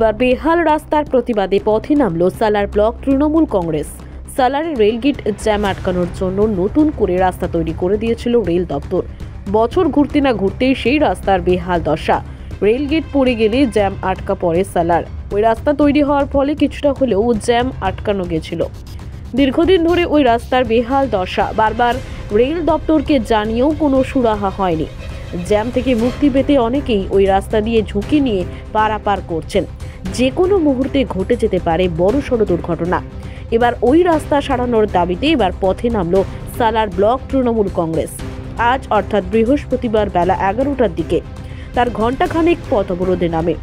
এবার বেহাল রাস্তার প্রতিবাদে পথে নামল সালার ব্লক তৃণমূল কংগ্রেস। সালারে রেলগেট জ্যাম আটকানোর জন্য নতুন করে রাস্তা তৈরি করে দিয়েছিল রেল দপ্তর। বছর ঘুরতে না ঘুরতেই সেই রাস্তার বেহাল দশা। রেলগেট পড়ে গেলে জ্যাম আটকা পড়ে সালার। ওই রাস্তা তৈরি হওয়ার ফলে কিছুটা হলেও জ্যাম আটকানো গেছিল। দীর্ঘদিন ধরে ওই রাস্তার বেহাল দশা। বারবার রেল দপ্তরকে জানিয়েও কোনো সুরাহা হয়নি। জ্যাম থেকে মুক্তি পেতে অনেকেই ওই রাস্তা দিয়ে ঝুঁকি নিয়ে পারাপার করছেন। যে কোনো মুহূর্তে ঘটে যেতে পারে বড়সড় দুর্ঘটনা। এবার ওই রাস্তা সারানোর দাবিতে এবার পথে নামল সালার ব্লক তৃণমূল কংগ্রেস। আজ অর্থাৎ বৃহস্পতিবার বেলা 11টার দিকে তার ঘণ্টাখানেক পথ অবরোধে নামে।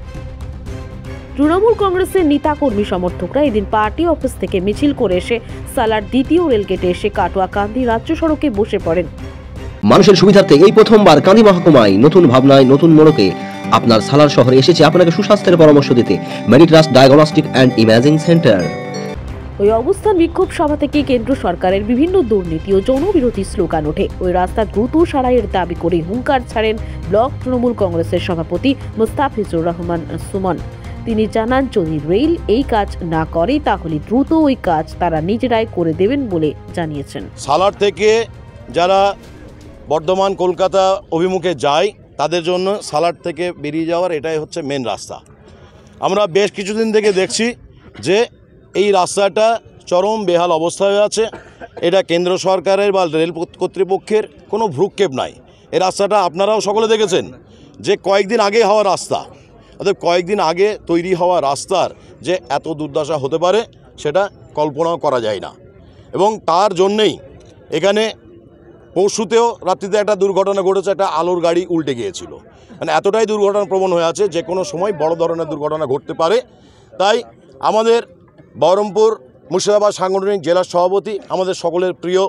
তৃণমূল কংগ্রেসের নেতা কর্মী সমর্থকরা এদিন পার্টি অফিস থেকে মিছিল করে এসে সালার দ্বিতীয় রেলগেটে এসে কাটোয়া-কান্দি রাজ্য সড়কে বসে পড়েন। মানুষের সুবিধার্থে এই প্রথমবার কান্দি মহকুমায় নতুন ভাবনায় নতুন মোড়কে আপনার সালার শহরে এসেছে আপনাকে সুস্বাস্থ্যের পরামর্শ দিতে Meditrust diagnostic and imaging centre. ওই অবস্থান বিক্ষোভ সভা থেকে কেন্দ্র সরকারের বিভিন্ন দুর্নীতি ও জনবিরোধী স্লোগান ওঠে। ওই রাস্তা দ্রুত সারাইয়ের দাবি করে হুঙ্কার ছাড়েন ব্লক তৃণমূল কংগ্রেসের সভাপতি মুস্তাফিজুর রহমান সুমন। তিনি জানান, যদি রেল এই কাজ না করে তাহলে দ্রুত ওই কাজ তারা নিজেরাই করে দেবেন বলে জানিয়েছেন। সালার থেকে যারা বর্ধমান কলকাতা অভিমুখে যায় তাদের জন্য সালার থেকে বেরিয়ে যাওয়ার এটাই হচ্ছে মেন রাস্তা। আমরা বেশ কিছুদিন থেকে দেখছি যে এই রাস্তাটা চরম বেহাল অবস্থায় আছে। এটা কেন্দ্র সরকারের বা রেল কর্তৃপক্ষের কোনো ভ্রুক্ষেপ নাই। এই রাস্তাটা আপনারাও সকলে দেখেছেন যে কয়েকদিন আগে হওয়া রাস্তা। অর্থাৎ কয়েকদিন আগে তৈরি হওয়া রাস্তার যে এত দুর্দশা হতে পারে সেটা কল্পনাও করা যায় না। এবং তার জন্যেই এখানে পরশুতেও রাত্রিতে একটা দুর্ঘটনা ঘটেছে, একটা আলোর গাড়ি উল্টে গিয়েছিল। মানে এতটাই দুর্ঘটনা প্রবণ হয়ে আছে যে কোনো সময় বড় ধরনের দুর্ঘটনা ঘটতে পারে। তাই আমাদের বহরমপুর মুর্শিদাবাদ সাংগঠনিক জেলার সভাপতি, আমাদের সকলের প্রিয়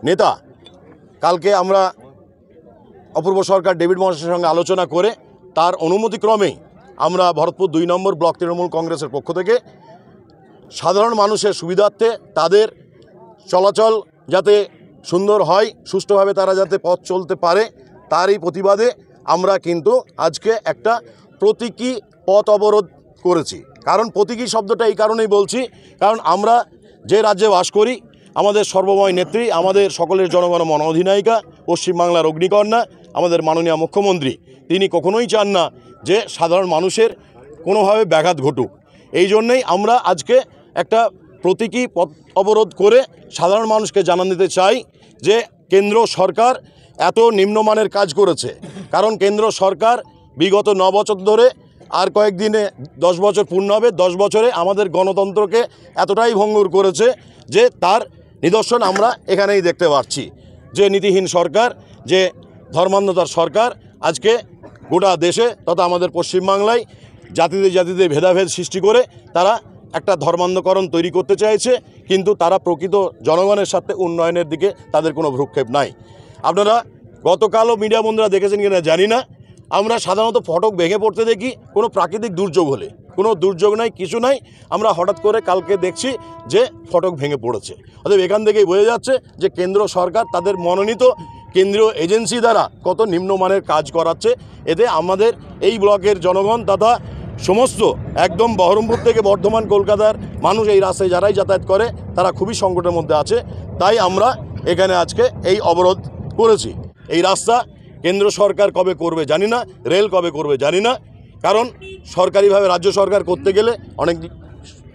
নেতা, কালকে আমরা অপূর্ব সরকার ডেভিড মহাশয়ের সঙ্গে আলোচনা করে তার অনুমতিক্রমেই আমরা ভরতপুর 2 নম্বর ব্লক তৃণমূল কংগ্রেসের পক্ষ থেকে সাধারণ মানুষের সুবিধার্থে তাদের চলাচল যাতে সুন্দর হয়, সুষ্ঠুভাবে তারা যাতে পথ চলতে পারে, তারই প্রতিবাদে আমরা কিন্তু আজকে একটা প্রতীকী পথ অবরোধ করেছি। কারণ প্রতীকী শব্দটা এই কারণেই বলছি, কারণ আমরা যে রাজ্যে বাস করি, আমাদের সর্বময় নেত্রী, আমাদের সকলের জনগণ মন অধিনায়িকা, পশ্চিমবাংলার অগ্নিকন্যা, আমাদের মাননীয় মুখ্যমন্ত্রী, তিনি কখনোই চান না যে সাধারণ মানুষের কোনোভাবে ব্যাঘাত ঘটুক। এই জন্যেই আমরা আজকে একটা প্রতীকী পথ অবরোধ করে সাধারণ মানুষকে জানান দিতে চাই যে কেন্দ্র সরকার এত নিম্নমানের কাজ করেছে। কারণ কেন্দ্র সরকার বিগত 9 বছর ধরে, আর কয়েকদিনে 10 বছর পূর্ণ হবে, 10 বছরে আমাদের গণতন্ত্রকে এতটাই ভঙ্গুর করেছে যে তার নিদর্শন আমরা এখানেই দেখতে পাচ্ছি। যে নীতিহীন সরকার, যে ধর্মান্ধতার সরকার আজকে গোটা দেশে তথা আমাদের পশ্চিমবাংলায় জাতিতে ভেদাভেদ সৃষ্টি করে তারা একটা ধর্মান্ধকরণ তৈরি করতে চাইছে। কিন্তু তারা প্রকৃত জনগণের সাথে উন্নয়নের দিকে তাদের কোনো ভ্রুক্ষেপ নাই। আপনারা গতকালও মিডিয়া বন্ধুরা দেখেছেন কিনা জানি না, আমরা সাধারণত ফটক ভেঙে পড়তে দেখি কোনো প্রাকৃতিক দুর্যোগ হলে। কোনো দুর্যোগ নাই, কিছু নাই, আমরা হঠাৎ করে কালকে দেখছি যে ফটক ভেঙে পড়েছে। অতএব এখান থেকেই বোঝা যাচ্ছে যে কেন্দ্র সরকার তাদের মনোনীত কেন্দ্রীয় এজেন্সি দ্বারা কত নিম্নমানের কাজ করাচ্ছে। এতে আমাদের এই ব্লকের জনগণ তথা সমস্ত একদম বহরমপুর থেকে বর্ধমান কলকাতার মানুষ এই রাস্তায় যারাই যাতায়াত করে তারা খুবই সংকটের মধ্যে আছে। তাই আমরা এখানে আজকে এই অবরোধ করেছি। এই রাস্তা কেন্দ্র সরকার কবে করবে জানি না, রেল কবে করবে জানি না। কারণ সরকারিভাবে রাজ্য সরকার করতে গেলে অনেক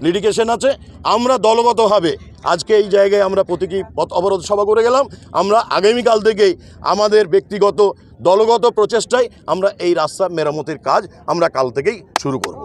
লিটিগেশন আছে। আমরা দলগতভাবে আজকে এই জায়গায় আমরা প্রতীকী পথ অবরোধ সভা করে গেলাম। আমরা আগামীকাল থেকেই আমাদের ব্যক্তিগত দলগত প্রচেষ্টায় আমরা এই রাস্তা মেরামতির কাজ আমরা কাল থেকেই শুরু করব।